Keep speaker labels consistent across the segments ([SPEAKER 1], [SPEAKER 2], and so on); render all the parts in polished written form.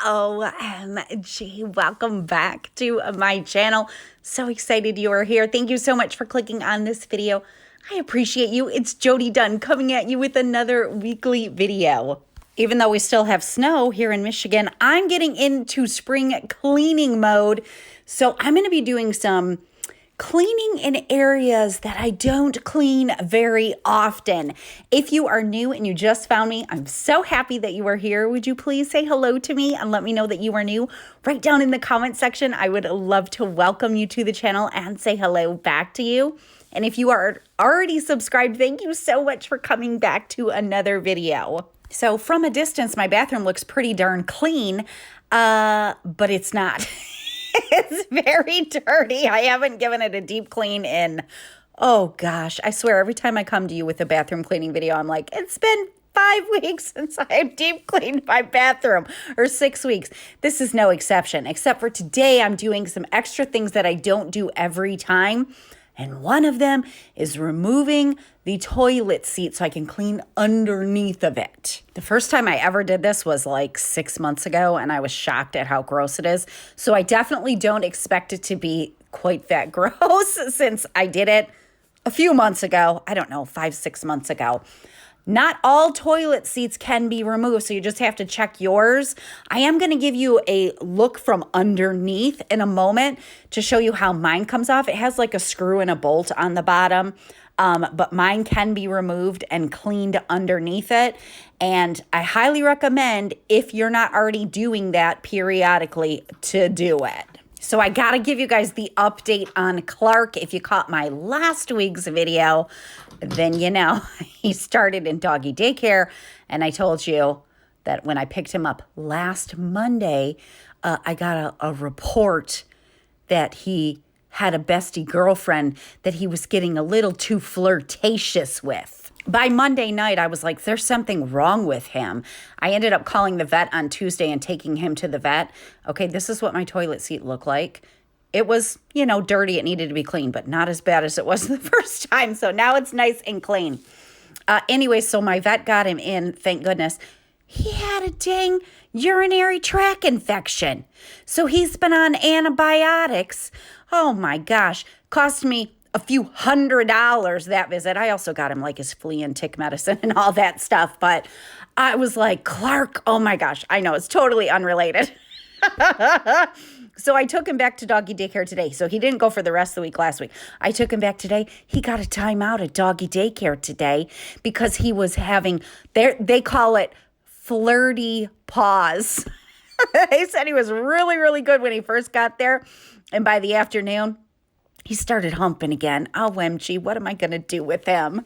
[SPEAKER 1] OMG, welcome back to my channel. So excited you are here. Thank you so much for clicking on this video. I appreciate you. It's Jodi Dunn coming at you with another weekly video. Even though we still have snow here in Michigan, I'm getting into spring cleaning mode. So I'm going to be doing some cleaning in areas that I don't clean very often. If you are new and you just found me, I'm so happy that you are here. Would you please say hello to me and let me know that you are new? Right down in the comment section. I would love to welcome you to the channel and say hello back to you. And if you are already subscribed, thank you so much for coming back to another video. So from a distance, my bathroom looks pretty darn clean, but it's not. It's very dirty. I haven't given it a deep clean in, oh gosh, I swear every time I come to you with a bathroom cleaning video, I'm like, it's been 5 weeks since I deep cleaned my bathroom, or 6 weeks. This is no exception, except for today I'm doing some extra things that I don't do every time. And one of them is removing the toilet seat so I can clean underneath of it. The first time I ever did this was like 6 months ago, and I was shocked at how gross it is. So I definitely don't expect it to be quite that gross since I did it a few months ago. I don't know, 5, 6 months ago. Not all toilet seats can be removed, so you just have to check yours. I am going to give you a look from underneath in a moment to show you how mine comes off. It has like a screw and a bolt on the bottom, but mine can be removed and cleaned underneath it. And I highly recommend, if you're not already doing that periodically, to do it. So I got to give you guys the update on Clark. If you caught my last week's video, then you know he started in doggy daycare. And I told you that when I picked him up last Monday, I got a report that he had a bestie girlfriend that he was getting a little too flirtatious with. By Monday night, I was like, there's something wrong with him. I ended up calling the vet on Tuesday and taking him to the vet. Okay, this is what my toilet seat looked like. It was, you know, dirty. It needed to be clean, but not as bad as it was the first time. So now it's nice and clean. Anyway, so my vet got him in, thank goodness. He had a dang urinary tract infection. So he's been on antibiotics. Oh my gosh, cost me a few $100 that visit. I also got him like his flea and tick medicine and all that stuff. But I was like, Clark, oh my gosh, I know it's totally unrelated. So I took him back to doggy daycare today. So he didn't go for the rest of the week last week. I took him back today. He got a timeout at doggy daycare today because he was having, they call it flirty paws. They said he was really, really good when he first got there. And by the afternoon, he started humping again. OMG, what am I going to do with him?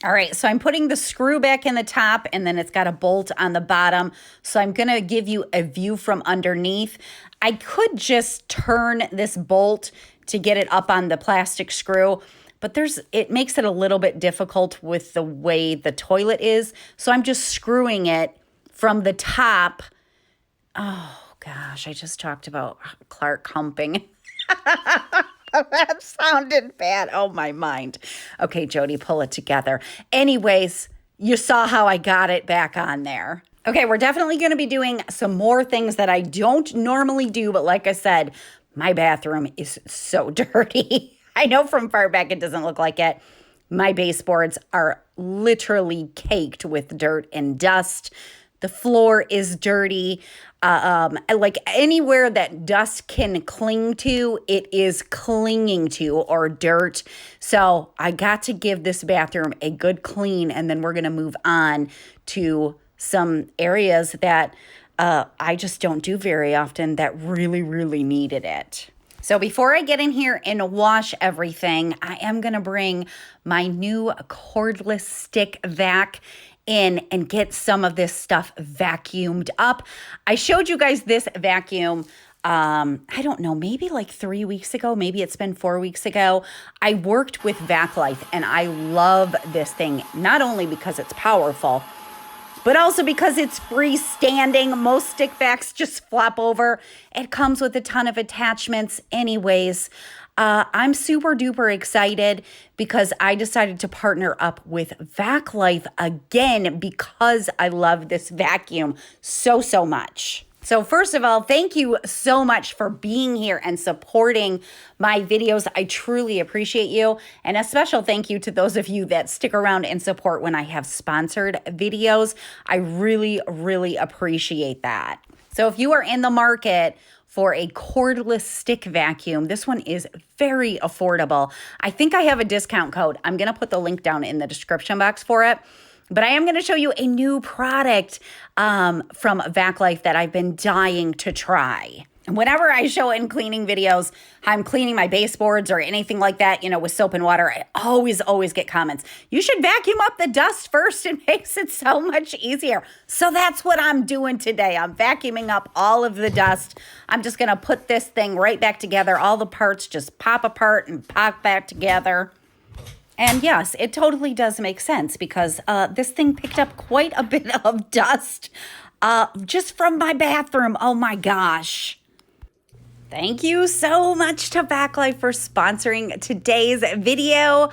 [SPEAKER 1] All right, so I'm putting the screw back in the top, and then it's got a bolt on the bottom. So I'm going to give you a view from underneath. I could just turn this bolt to get it up on the plastic screw, but it makes it a little bit difficult with the way the toilet is. So I'm just screwing it from the top. Oh, gosh, I just talked about Clark humping. That sounded bad. Oh, my mind. Okay, Jodi, pull it together. Anyways, you saw how I got it back on there. Okay, we're definitely going to be doing some more things that I don't normally do. But like I said, my bathroom is so dirty. I know from far back it doesn't look like it. My baseboards are literally caked with dirt and dust. The floor is dirty. Like anywhere that dust can cling to, it is clinging to, or dirt. So I got to give this bathroom a good clean, and then we're going to move on to some areas that I just don't do very often that really, really needed it. So before I get in here and wash everything, I am going to bring my new cordless stick vac in and get some of this stuff vacuumed up. I showed you guys this vacuum, I don't know, maybe like 3 weeks ago, maybe it's been 4 weeks ago. I worked with VacLife, and I love this thing, not only because it's powerful, but also because it's freestanding. Most stick vacs just flop over. It comes with a ton of attachments anyways. I'm super duper excited because I decided to partner up with VacLife again because I love this vacuum so much. So first of all, thank you so much for being here and supporting my videos. I truly appreciate you. And a special thank you to those of you that stick around and support when I have sponsored videos. I really, really appreciate that. So if you are in the market for a cordless stick vacuum, this one is very affordable. I think I have a discount code. I'm going to put the link down in the description box for it. But I am going to show you a new product from VacLife that I've been dying to try. And whenever I show in cleaning videos, I'm cleaning my baseboards or anything like that, you know, with soap and water, I always get comments. You should vacuum up the dust first. It makes it so much easier. So that's what I'm doing today. I'm vacuuming up all of the dust. I'm just going to put this thing right back together. All the parts just pop apart and pop back together. And yes, it totally does make sense because this thing picked up quite a bit of dust just from my bathroom. Oh my gosh. Thank you so much to VacLife for sponsoring today's video.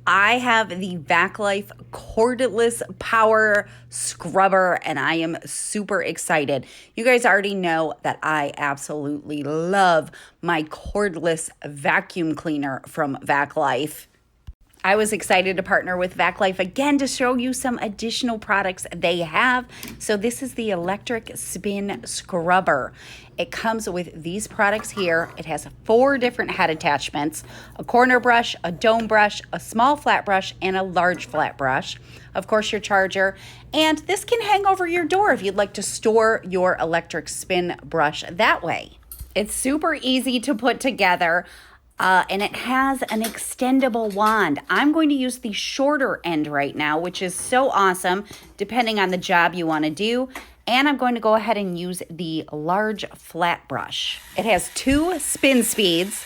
[SPEAKER 1] I have the VacLife cordless power scrubber and I am super excited. You guys already know that I absolutely love my cordless vacuum cleaner from VacLife. I was excited to partner with VacLife again to show you some additional products they have. So this is the electric spin scrubber. It comes with these products here. It has 4 different head attachments, a corner brush, a dome brush, a small flat brush, and a large flat brush. Of course, your charger. And this can hang over your door if you'd like to store your electric spin brush that way. It's super easy to put together. And it has an extendable wand. I'm going to use the shorter end right now, which is so awesome, depending on the job you want to do. And I'm going to go ahead and use the large flat brush. It has 2 spin speeds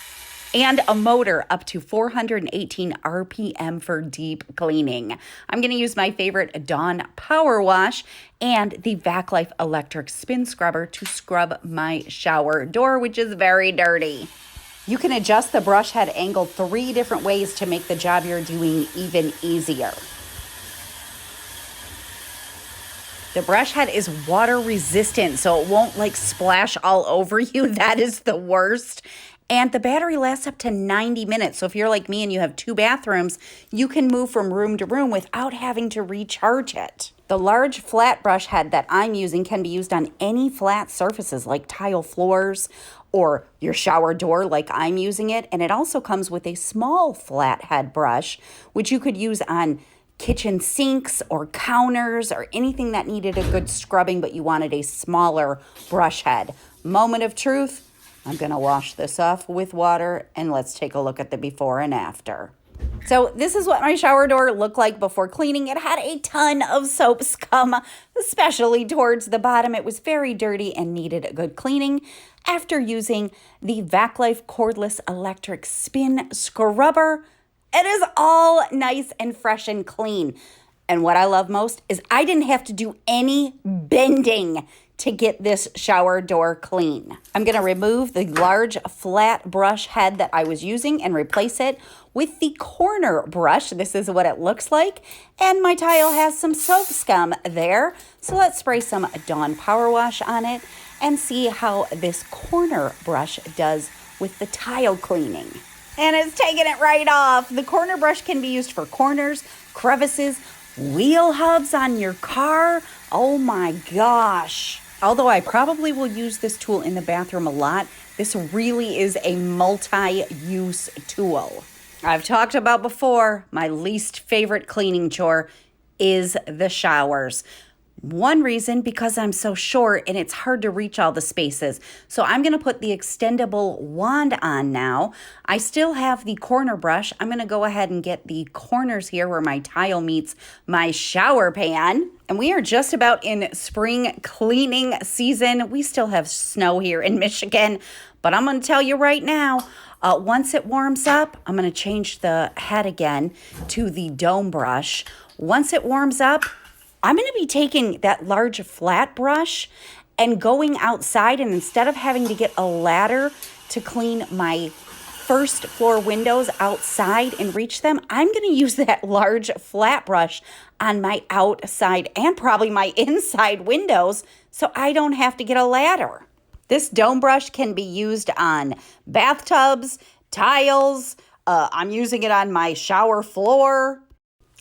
[SPEAKER 1] and a motor up to 418 RPM for deep cleaning. I'm going to use my favorite Dunn power wash and the VacLife electric spin scrubber to scrub my shower door, which is very dirty. You can adjust the brush head angle 3 different ways to make the job you're doing even easier. The brush head is water resistant, so it won't like splash all over you. That is the worst. And the battery lasts up to 90 minutes. So if you're like me and you have 2 bathrooms, you can move from room to room without having to recharge it. The large flat brush head that I'm using can be used on any flat surfaces like tile floors or your shower door like I'm using it. And it also comes with a small flat head brush, which you could use on kitchen sinks or counters or anything that needed a good scrubbing, but you wanted a smaller brush head. Moment of truth, I'm gonna wash this off with water and let's take a look at the before and after. So this is what my shower door looked like before cleaning. It had a ton of soap scum, especially towards the bottom. It was very dirty and needed a good cleaning. After using the VacLife cordless electric spin scrubber, it is all nice and fresh and clean. And what I love most is I didn't have to do any bending to get this shower door clean. I'm going to remove the large flat brush head that I was using and replace it with the corner brush. This is what it looks like. And my tile has some soap scum there. So let's spray some Dawn Power Wash on it and see how this corner brush does with the tile cleaning. And it's taking it right off. The corner brush can be used for corners, crevices, wheel hubs on your car. Oh my gosh. Although I probably will use this tool in the bathroom a lot, this really is a multi-use tool. I've talked about before, my least favorite cleaning chore is the showers. One reason, because I'm so short and it's hard to reach all the spaces. So I'm going to put the extendable wand on now. I still have the corner brush. I'm going to go ahead and get the corners here where my tile meets my shower pan. And we are just about in spring cleaning season. We still have snow here in Michigan, but I'm going to tell you right now, once it warms up, I'm going to change the head again to the dome brush. Once it warms up, I'm going to be taking that large flat brush and going outside, and instead of having to get a ladder to clean my first floor windows outside and reach them, I'm going to use that large flat brush on my outside and probably my inside windows so I don't have to get a ladder. This dome brush can be used on bathtubs, tiles. I'm using it on my shower floor.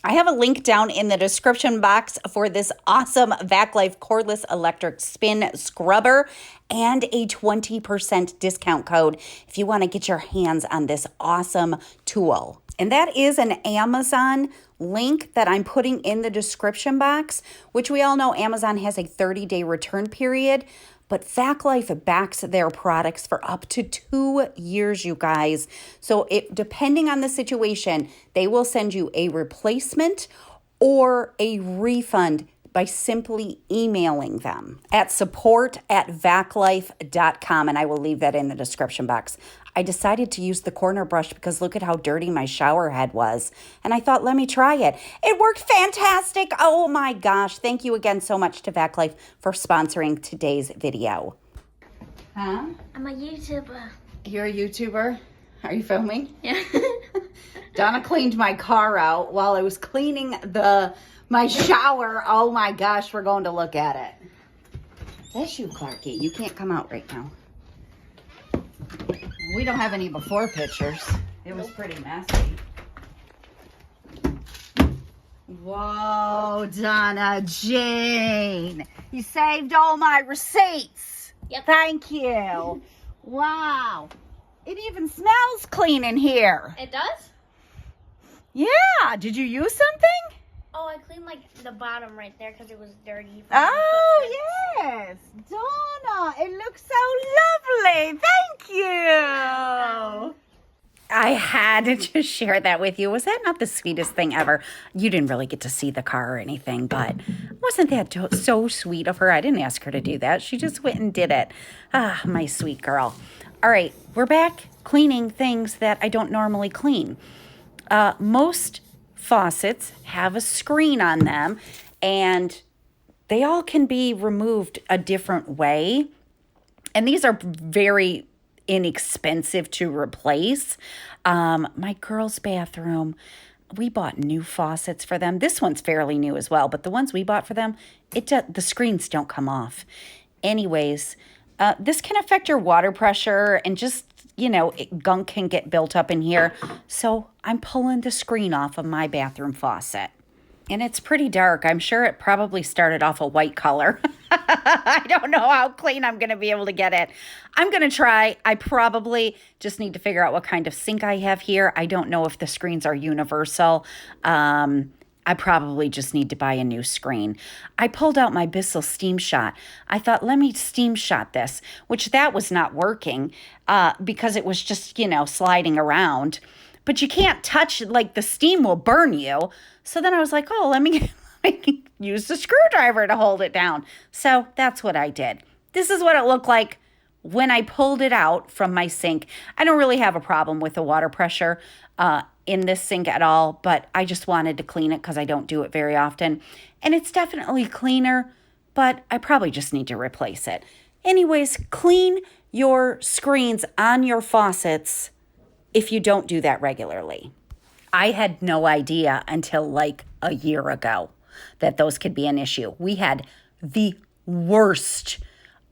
[SPEAKER 1] I have a link down in the description box for this awesome VacLife cordless electric spin scrubber and a 20% discount code if you want to get your hands on this awesome tool. And that is an Amazon link that I'm putting in the description box, which we all know Amazon has a 30-day return period. But VacLife backs their products for up to 2 years, you guys. So depending on the situation, they will send you a replacement or a refund by simply emailing them at support@vaclife.com, and I will leave that in the description box. I decided to use the corner brush because look at how dirty my shower head was. And I thought, let me try it. It worked fantastic. Oh my gosh. Thank you again so much to VacLife for sponsoring today's video. Huh?
[SPEAKER 2] I'm a YouTuber.
[SPEAKER 1] You're a YouTuber? Are you filming?
[SPEAKER 2] Yeah.
[SPEAKER 1] Donna cleaned my car out while I was cleaning my shower. Oh my gosh, we're going to look at it. That's you, Clarky. You can't come out right now. We don't have any before pictures. It was pretty messy. Whoa, Donna Jane. You saved all my receipts.
[SPEAKER 2] Yep.
[SPEAKER 1] Thank you. Wow. It even smells clean in here.
[SPEAKER 2] It does?
[SPEAKER 1] Yeah. Did you use something?
[SPEAKER 2] Oh, I cleaned like the bottom right there because it was dirty.
[SPEAKER 1] Oh, yes. Donna, it looks so lovely. Thank you. I had to just share that with you. Was that not the sweetest thing ever? You didn't really get to see the car or anything, but wasn't that so sweet of her? I didn't ask her to do that. She just went and did it. Ah, my sweet girl. All right, we're back cleaning things that I don't normally clean. Most faucets have a screen on them, and they all can be removed a different way. And these are very inexpensive to replace. My girls' bathroom, we bought new faucets for them. This one's fairly new as well, but the ones we bought for them, the screens don't come off. Anyways, this can affect your water pressure and just, gunk can get built up in here. So I'm pulling the screen off of my bathroom faucet. And it's pretty dark. I'm sure it probably started off a white color. I don't know how clean I'm going to be able to get it. I'm going to try. I probably just need to figure out what kind of sink I have here. I don't know if the screens are universal. I probably just need to buy a new screen. I pulled out my Bissel Steam Shot. I thought, let me steam shot this, which that was not working because it was just, sliding around. But you can't touch, the steam will burn you. So then I was like, oh, let me use the screwdriver to hold it down. So that's what I did. This is what it looked like when I pulled it out from my sink. I don't really have a problem with the water pressure in this sink at all, but I just wanted to clean it because I don't do it very often. And it's definitely cleaner, but I probably just need to replace it. Anyways, clean your screens on your faucets if you don't do that regularly. I had no idea until a year ago that those could be an issue. We had the worst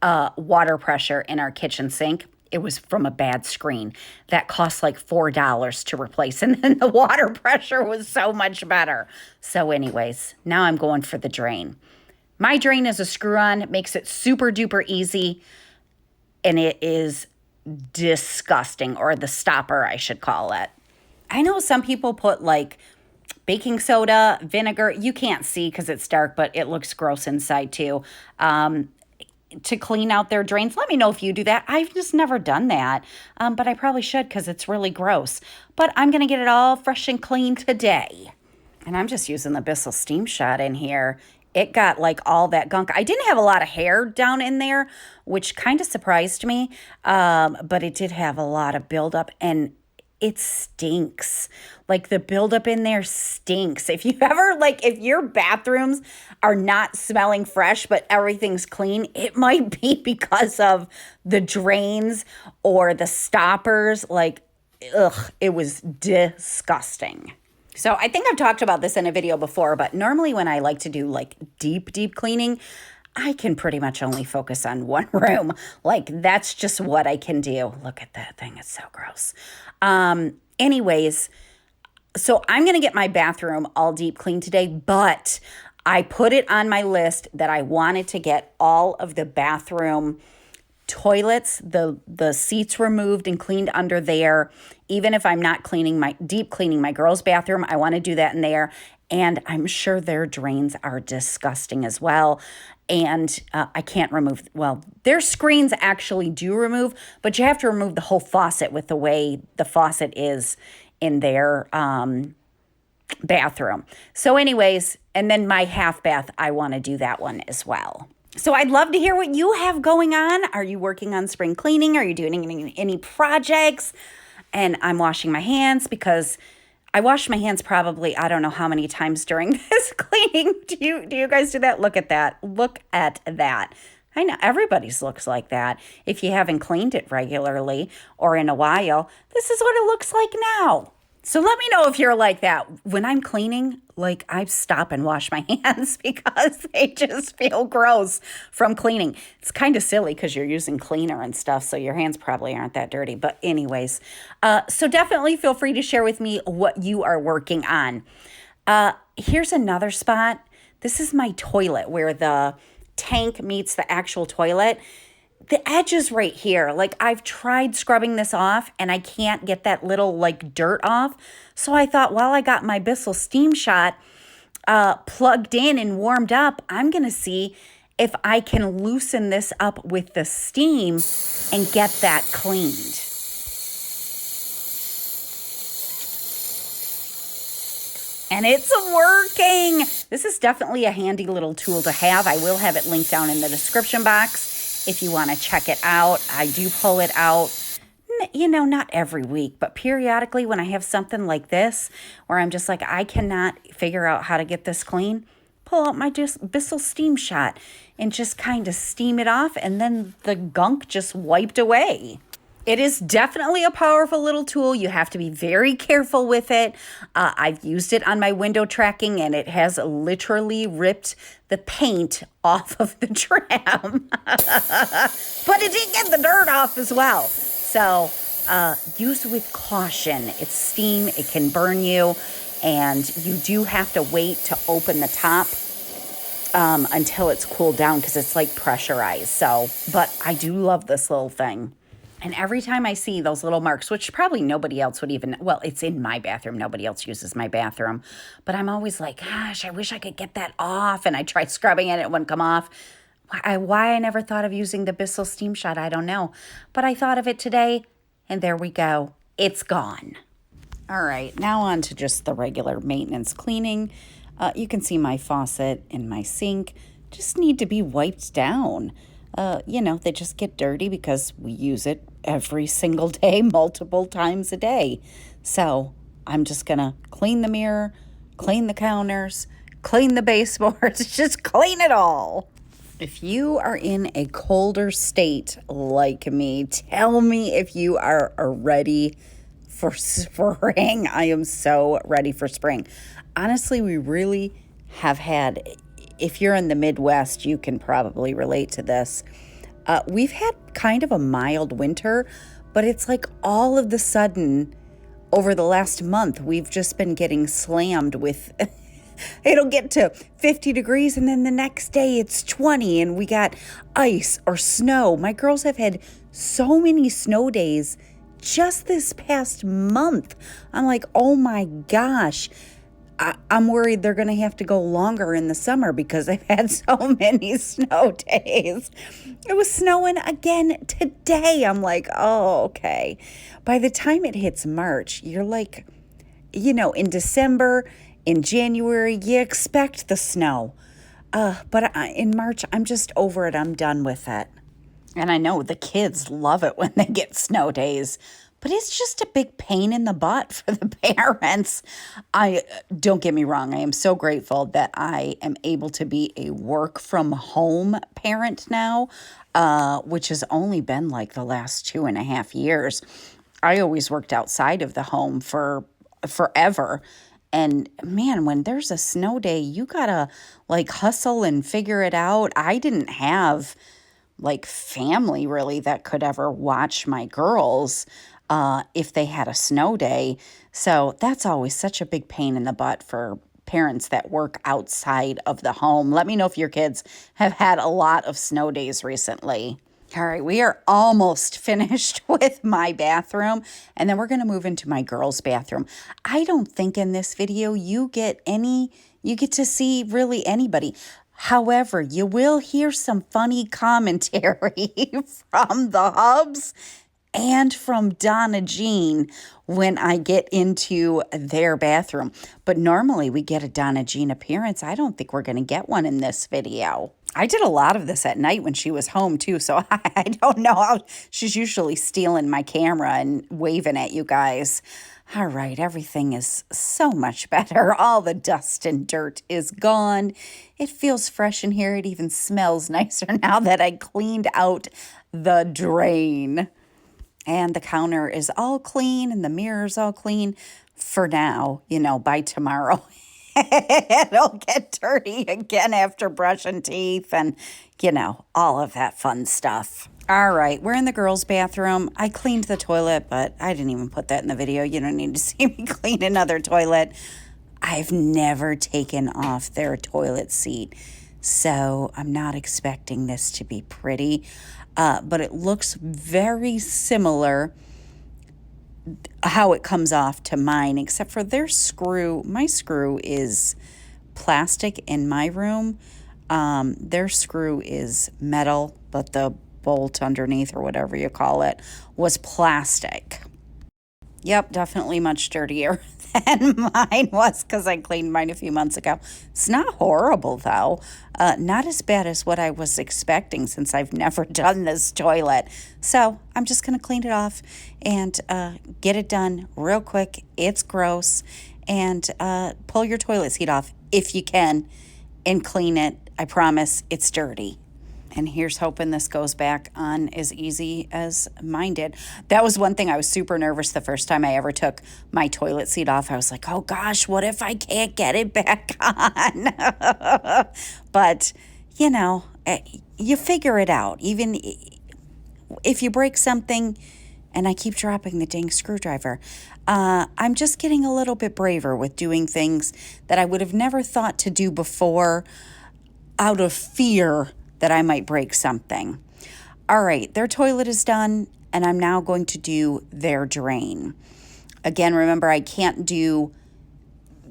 [SPEAKER 1] water pressure in our kitchen sink. It was from a bad screen that cost $4 to replace. And then the water pressure was so much better. So anyways, now I'm going for the drain. My drain is a screw-on. It makes it super duper easy. And it is disgusting, or the stopper, I should call it. I know some people put baking soda, vinegar. You can't see because it's dark, but it looks gross inside too. To clean out their drains. Let me know if you do that. I've just never done that, but I probably should because it's really gross. But I'm going to get it all fresh and clean today. And I'm just using the Bissel Steam Shot in here. It got all that gunk. I didn't have a lot of hair down in there, which kind of surprised me, but it did have a lot of buildup, and it stinks. The buildup in there stinks. If you ever, if your bathrooms are not smelling fresh, but everything's clean, it might be because of the drains or the stoppers. ugh, it was disgusting. So I think I've talked about this in a video before, but normally when I like to do like deep cleaning, I can pretty much only focus on one room. Like that's just what I can do. Look at that thing. It's so gross. Anyways, so I'm going to get my bathroom all deep clean today, but I put it on my list that I wanted to get all of the bathroom toilets, the seats removed and cleaned under there. Even if I'm not deep cleaning my girls' bathroom, I want to do that in there. And I'm sure their drains are disgusting as well. And I can't remove, well, their screens actually do remove, but you have to remove the whole faucet with the way the faucet is in their bathroom. So anyways, and then my half bath, I want to do that one as well. So I'd love to hear what you have going on. Are you working on spring cleaning? Are you doing any projects? And I'm washing my hands because I wash my hands probably, I don't know how many times during this cleaning. Do you guys do that? Look at that. Look at that. I know everybody's looks like that. If you haven't cleaned it regularly or in a while, this is what it looks like now. So let me know if you're like that. When I'm cleaning, like I stop and wash my hands because they just feel gross from cleaning. It's kind of silly because you're using cleaner and stuff, so your hands probably aren't that dirty. But anyways, so definitely feel free to share with me what you are working on. Here's another spot. This is my toilet where the tank meets the actual toilet. The edges right here, like I've tried scrubbing this off and I can't get that little like dirt off. So I thought while I got my Bissel steam shot plugged in and warmed up, I'm going to see if I can loosen this up with the steam and get that cleaned. And it's working. This is definitely a handy little tool to have. I will have it linked down in the description box if you want to check it out. I do pull it out, not every week, but periodically when I have something like this where I'm just like, I cannot figure out how to get this clean, pull out my Bissel steam shot and just kind of steam it off, and then the gunk just wiped away. It is definitely a powerful little tool. You have to be very careful with it. I've used it on my window tracking, and it has literally ripped the paint off of the tram. But it did get the dirt off as well. So use with caution. It's steam. It can burn you. And you do have to wait to open the top until it's cooled down because it's like pressurized. So, but I do love this little thing. And every time I see those little marks, which probably nobody else would even, well, it's in my bathroom. Nobody else uses my bathroom. But I'm always like, gosh, I wish I could get that off. And I tried scrubbing it. It wouldn't come off. Why I never thought of using the Bissel steam shot, I don't know. But I thought of it today, and there we go. It's gone. All right, now on to just the regular maintenance cleaning. You can see my faucet and my sink just need to be wiped down. They just get dirty because we use it every single day, multiple times a day. So I'm just going to clean the mirror, clean the counters, clean the baseboards, just clean it all. If you are in a colder state like me, tell me if you are ready for spring. I am so ready for spring. Honestly, we really have had, if you're in the Midwest, you can probably relate to this. We've had kind of a mild winter, but it's like all of the sudden over the last month, we've just been getting slammed with, it'll get to 50 degrees and then the next day it's 20 and we got ice or snow. My girls have had so many snow days just this past month. I'm like, oh my gosh. I'm worried they're going to have to go longer in the summer because I've had so many snow days. It was snowing again today. I'm like, oh, okay. By the time it hits March, you're like, in December, in January, you expect the snow. But in March, I'm just over it. I'm done with it. And I know the kids love it when they get snow days. But it's just a big pain in the butt for the parents. Don't get me wrong. I am so grateful that I am able to be a work from home parent now, which has only been like the last 2.5 years. I always worked outside of the home for forever. And man, when there's a snow day, you gotta like hustle and figure it out. I didn't have like family really that could ever watch my girls if they had a snow day. So that's always such a big pain in the butt for parents that work outside of the home. Let me know if your kids have had a lot of snow days recently. All right, we are almost finished with my bathroom, and then we're going to move into my girls' bathroom. I don't think in this video you get to see really anybody. However, you will hear some funny commentary from the hubs and from Donna Jean when I get into their bathroom. But normally we get a Donna Jean appearance. I don't think we're going to get one in this video. I did a lot of this at night when she was home too, so I don't know how she's usually stealing my camera and waving at you guys. All right, everything is so much better. All the dust and dirt is gone. It feels fresh in here. It even smells nicer now that I cleaned out the drain. And the counter is all clean and the mirror's all clean for now. By tomorrow it'll get dirty again after brushing teeth and, all of that fun stuff. All right, we're in the girls' bathroom. I cleaned the toilet, but I didn't even put that in the video. You don't need to see me clean another toilet. I've never taken off their toilet seat, so I'm not expecting this to be pretty. But it looks very similar how it comes off to mine, except for their screw. My screw is plastic in my room. Their screw is metal, but the bolt underneath, or whatever you call it, was plastic. Yep, definitely much dirtier than mine was because I cleaned mine a few months ago. It's not horrible, though. Not as bad as what I was expecting since I've never done this toilet. So I'm just going to clean it off and get it done real quick. It's gross. And pull your toilet seat off if you can and clean it. I promise it's dirty. And here's hoping this goes back on as easy as mine did. That was one thing I was super nervous the first time I ever took my toilet seat off. I was like, oh gosh, what if I can't get it back on? But, you figure it out. Even if you break something, and I keep dropping the dang screwdriver, I'm just getting a little bit braver with doing things that I would have never thought to do before out of fear that I might break something. All right, their toilet is done, and I'm now going to do their drain. Again, remember,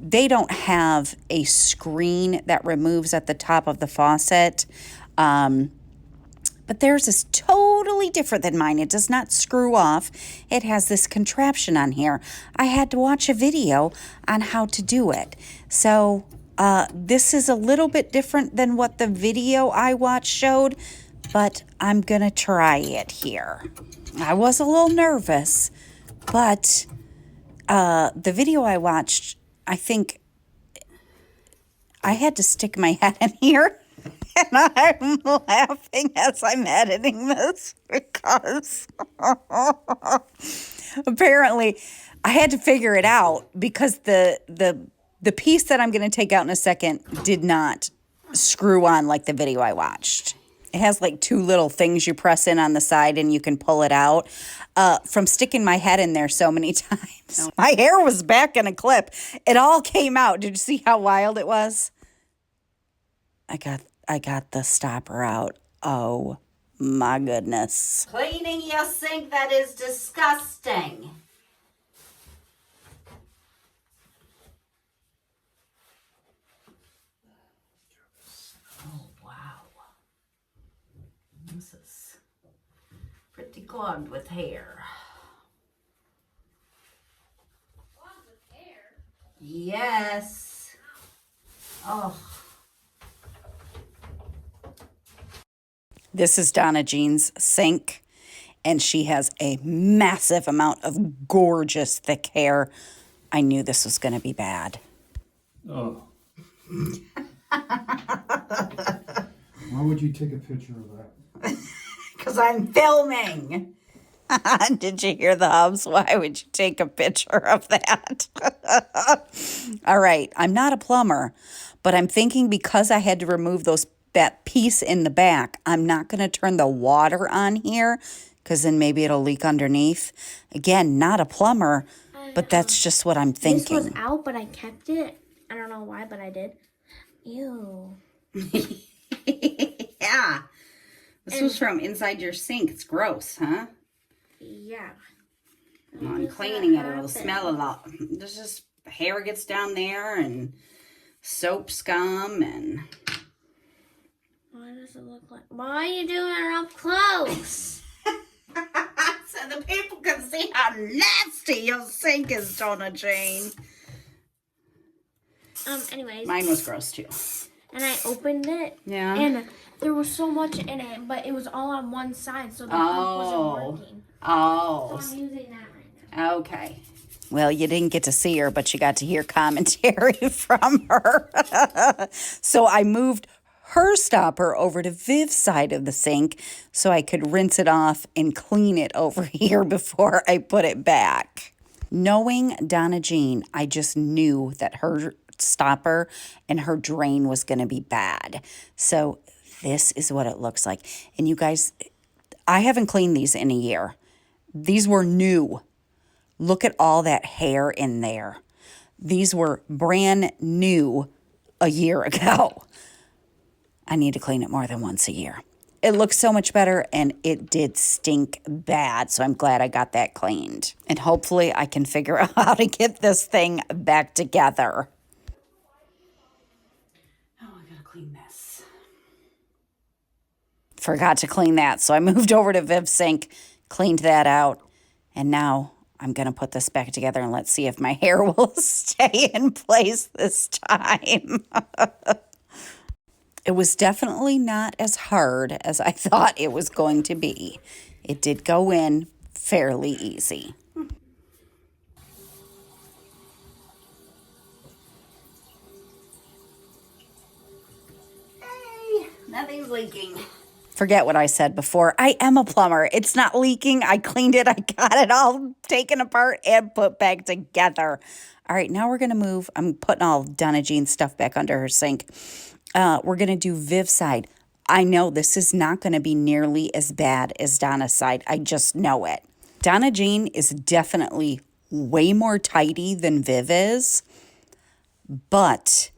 [SPEAKER 1] they don't have a screen that removes at the top of the faucet, but theirs is totally different than mine. It does not screw off. It has this contraption on here. I had to watch a video on how to do it. So this is a little bit different than what the video I watched showed, but I'm going to try it here. I was a little nervous, but the video I watched, I think I had to stick my head in here, and I'm laughing as I'm editing this because apparently I had to figure it out because the piece that I'm going to take out in a second did not screw on like the video I watched. It has like two little things you press in on the side and you can pull it out. From sticking my head in there so many times. My hair was back in a clip. It all came out. Did you see how wild it was? I got the stopper out. Oh my goodness. Cleaning your sink, that is disgusting. This is pretty clogged with hair. Clogged with hair? Yes. Oh. This is Donna Jean's sink, and she has a massive amount of gorgeous thick hair. I knew this was going to be bad.
[SPEAKER 3] Oh. Why would you take a picture of that?
[SPEAKER 1] Because I'm filming. Did you hear the hubs? Why would you take a picture of that? All right, I'm not a plumber, but I'm thinking because I had to remove that piece in the back, I'm not going to turn the water on here because then maybe it'll leak underneath. Again, not a plumber, but that's just what I'm thinking.
[SPEAKER 2] This was out, but I kept it. I don't know why, but I did. Ew.
[SPEAKER 1] Yeah. This was from inside your sink. It's gross, huh?
[SPEAKER 2] Yeah.
[SPEAKER 1] I'm cleaning it. It'll smell a lot. There's just hair gets down there and soap scum and...
[SPEAKER 2] Why does it look like... Why are you doing it up close?
[SPEAKER 1] So the people can see how nasty your sink is, Donna Jane.
[SPEAKER 2] Anyways.
[SPEAKER 1] Mine was gross too.
[SPEAKER 2] And I opened it.
[SPEAKER 1] Yeah.
[SPEAKER 2] And there was so much in it, but it was all on one side, so the pump wasn't working.
[SPEAKER 1] Oh.
[SPEAKER 2] So I'm using that right now.
[SPEAKER 1] Okay. Well, you didn't get to see her, but you got to hear commentary from her. So I moved her stopper over to Viv's side of the sink so I could rinse it off and clean it over here before I put it back. Knowing Donna Jean, I just knew that her stopper and her drain was going to be bad. So this is what it looks like. And you guys, I haven't cleaned these in a year. These were new. Look at all that hair in there. These were brand new a year ago. I need to clean it more than once a year. It looks so much better, and it did stink bad, so I'm glad I got that cleaned. And hopefully I can figure out how to get this thing back together. Oh, I gotta clean this. Forgot to clean that, so I moved over to Viv's sink, cleaned that out, and now I'm going to put this back together, and let's see if my hair will stay in place this time. It was definitely not as hard as I thought it was going to be. It did go in fairly easy. Hey, nothing's leaking. Forget what I said before. I am a plumber. It's not leaking. I cleaned it. I got it all taken apart and put back together. All right, now we're going to move. I'm putting all Donna Jean's stuff back under her sink. We're going to do Viv's side. I know this is not going to be nearly as bad as Donna's side. I just know it. Donna Jean is definitely way more tidy than Viv is, but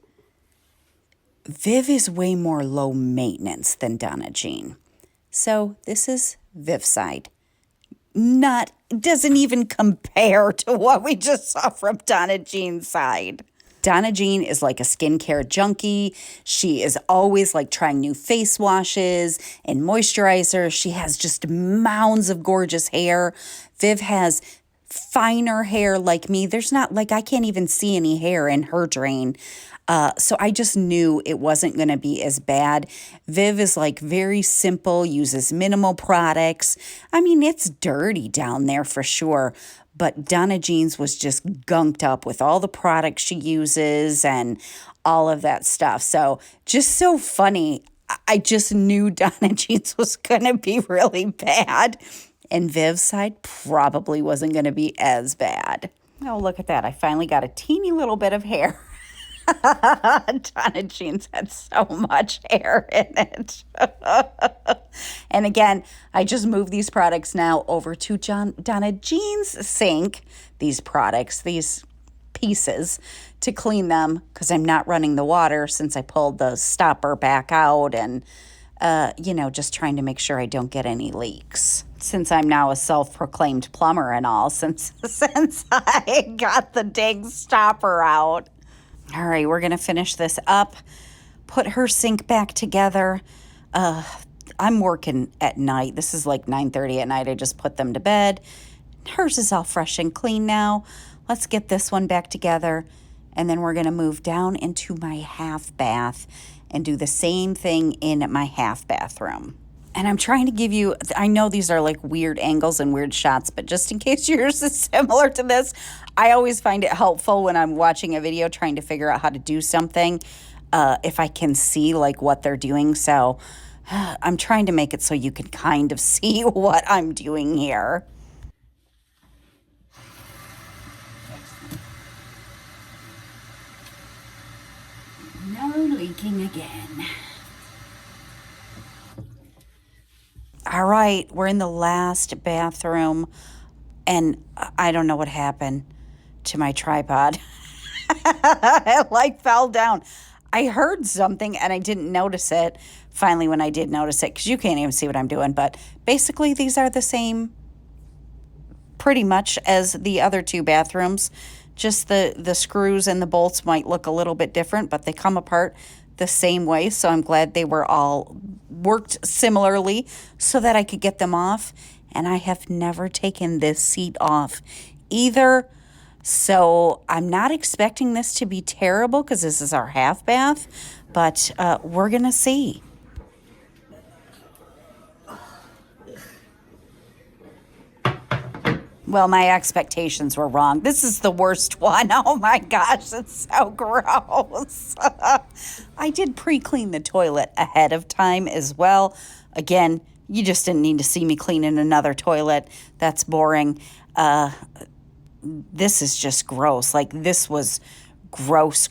[SPEAKER 1] Viv is way more low maintenance than Donna Jean. So this is Viv's side. Doesn't even compare to what we just saw from Donna Jean's side. Donna Jean is like a skincare junkie. She is always like trying new face washes and moisturizers. She has just mounds of gorgeous hair. Viv has finer hair like me. There's not like I can't even see any hair in her drain. So I just knew it wasn't going to be as bad. Viv is like very simple, uses minimal products. I mean, it's dirty down there for sure. But Donna Jean's was just gunked up with all the products she uses and all of that stuff. So just so funny. I just knew Donna Jean's was going to be really bad. And Viv's side probably wasn't going to be as bad. Oh, look at that. I finally got a teeny little bit of hair. Donna Jean's had so much hair in it. And again, I just moved these products now over to Donna Jean's sink, these products, these pieces, to clean them because I'm not running the water since I pulled the stopper back out and, just trying to make sure I don't get any leaks. Since I'm now a self-proclaimed plumber and all, since I got the dang stopper out. All right, we're going to finish this up, put her sink back together. I'm working at night. This is like 9:30 at night. I just put them to bed. Hers is all fresh and clean now. Let's get this one back together. And then we're going to move down into my half bath and do the same thing in my half bathroom. And I'm trying to give you, I know these are like weird angles and weird shots, but just in case yours is similar to this, I always find it helpful when I'm watching a video trying to figure out how to do something, if I can see like what they're doing. So I'm trying to make it so you can kind of see what I'm doing here. leaking again. All right, we're in the last bathroom, and I don't know what happened to my tripod. It like fell down. I heard something and I didn't notice it. Finally, when I did notice it, because you can't even see what I'm doing, but basically these are the same pretty much as the other two bathrooms. Just the screws and the bolts might look a little bit different, but they come apart the same way. So I'm glad they were all worked similarly so that I could get them off. And I have never taken this seat off either. So I'm not expecting this to be terrible because this is our half bath, but we're going to see. Well, my expectations were wrong. This is the worst one. Oh my gosh, it's so gross. I did pre-clean the toilet ahead of time as well. Again, you just didn't need to see me cleaning another toilet. That's boring. This is just gross. Like, this was gross.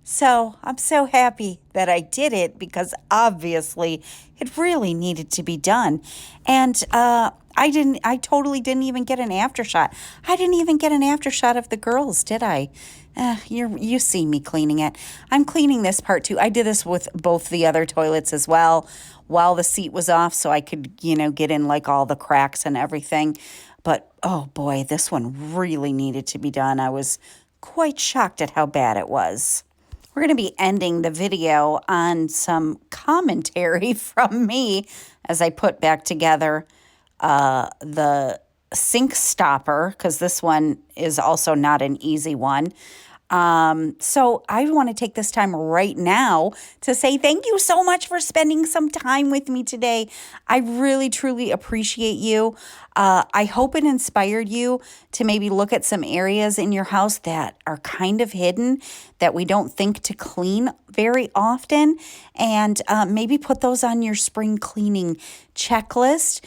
[SPEAKER 1] So I'm so happy that I did it because obviously it really needed to be done. And I totally didn't even get an aftershot. I didn't even get an aftershot of the girls, did I? You see me cleaning it. I'm cleaning this part too. I did this with both the other toilets as well while the seat was off so I could, get in like all the cracks and everything. But oh boy, this one really needed to be done. I was quite shocked at how bad it was. We're going to be ending the video on some commentary from me as I put back together the sink stopper, because this one is also not an easy one. So I want to take this time right now to say thank you so much for spending some time with me today. I really, truly appreciate you. I hope it inspired you to maybe look at some areas in your house that are kind of hidden that we don't think to clean very often, and maybe put those on your spring cleaning checklist.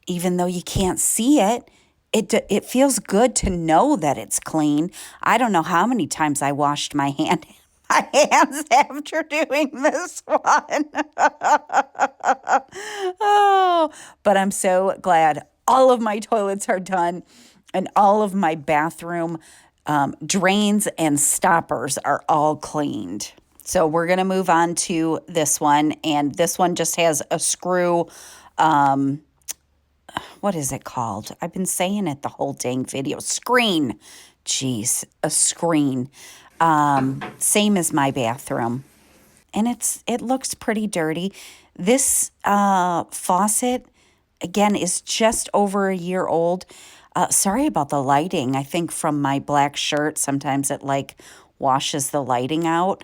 [SPEAKER 1] Even though you can't see it, it feels good to know that it's clean. I don't know how many times I washed my hands after doing this one. Oh, but I'm so glad all of my toilets are done and all of my bathroom drains and stoppers are all cleaned. So we're going to move on to this one. And this one just has a screw. What is it called? I've been saying it the whole dang video. Screen. Jeez, a screen. Same as my bathroom. And it looks pretty dirty. This faucet, again, is just over a year old. Sorry about the lighting. I think from my black shirt, sometimes it like washes the lighting out.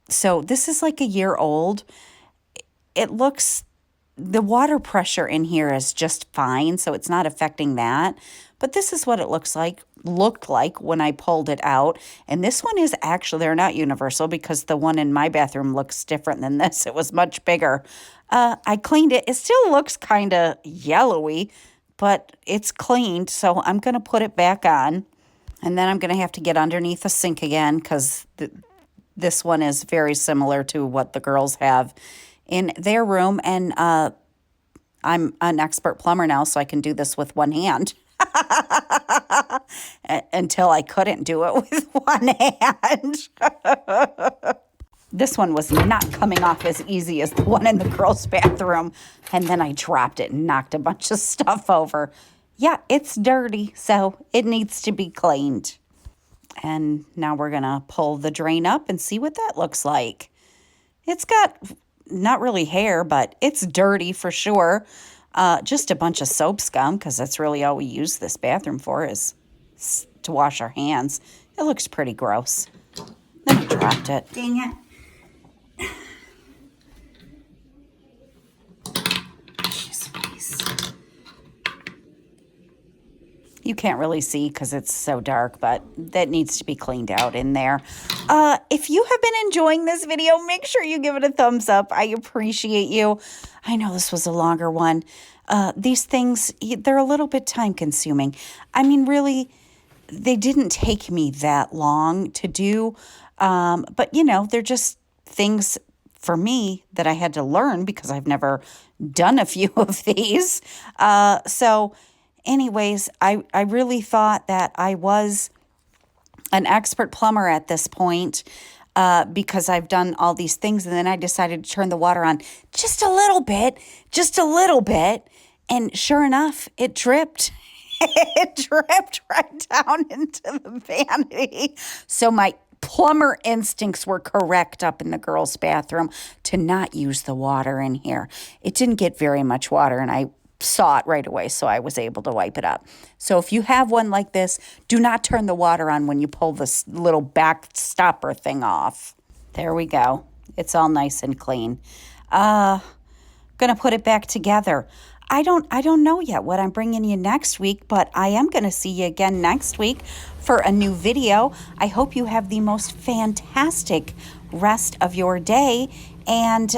[SPEAKER 1] So this is like a year old. The water pressure in here is just fine, so it's not affecting that. But this is what it looked like when I pulled it out. And this one is actually, they're not universal because the one in my bathroom looks different than this. It was much bigger. I cleaned it. It still looks kind of yellowy, but it's cleaned, so I'm going to put it back on. And then I'm going to have to get underneath the sink again because this one is very similar to what the girls have in their room. And I'm an expert plumber now, so I can do this with one hand. Until I couldn't do it with one hand. This one was not coming off as easy as the one in the girls' bathroom. And then I dropped it and knocked a bunch of stuff over. Yeah, it's dirty, so it needs to be cleaned. And now we're going to pull the drain up and see what that looks like. It's got not really hair, but it's dirty for sure. Just a bunch of soap scum, because that's really all we use this bathroom for, is to wash our hands. It looks pretty gross. Then I dropped it. Dang it. You can't really see because it's so dark, but that needs to be cleaned out in there. If you have been enjoying this video, make sure you give it a thumbs up. I appreciate you. I know this was a longer one. These things, they're a little bit time consuming. I mean, really, they didn't take me that long to do. But, you know, they're just things for me that I had to learn because I've never done a few of these. So anyways, I really thought that I was an expert plumber at this point because I've done all these things. And then I decided to turn the water on just a little bit. And sure enough, it dripped. It dripped right down into the vanity. So my plumber instincts were correct up in the girls' bathroom to not use the water in here. It didn't get very much water, and I saw it right away, so I was able to wipe it up. So if you have one like this, do not turn the water on when you pull this little back stopper thing off. There we go. It's all nice and clean. Gonna put it back together. I don't know yet what I'm bringing you next week, but I am going to see you again next week for a new video. I hope you have the most fantastic rest of your day. And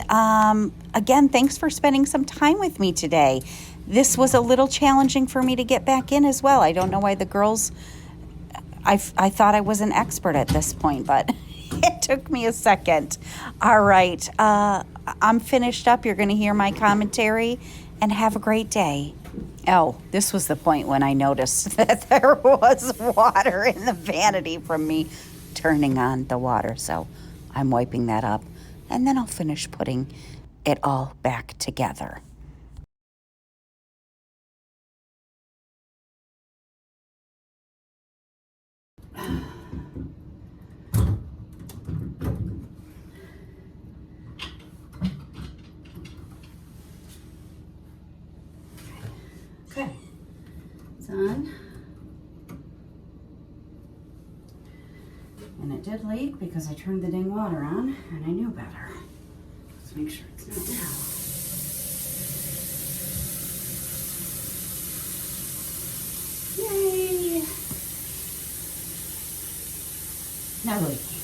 [SPEAKER 1] again, thanks for spending some time with me today. This was a little challenging for me to get back in as well. I don't know why the girls, I thought I was an expert at this point, but it took me a second. All right, I'm finished up. You're going to hear my commentary. And have a great day. Oh, this was the point when I noticed that there was water in the vanity from me turning on the water. So I'm wiping that up. And then I'll finish putting it all back together. Okay, it's on. And it did leak because I turned the dang water on and I knew better. Let's make sure it's not now. Yay! Now leaking.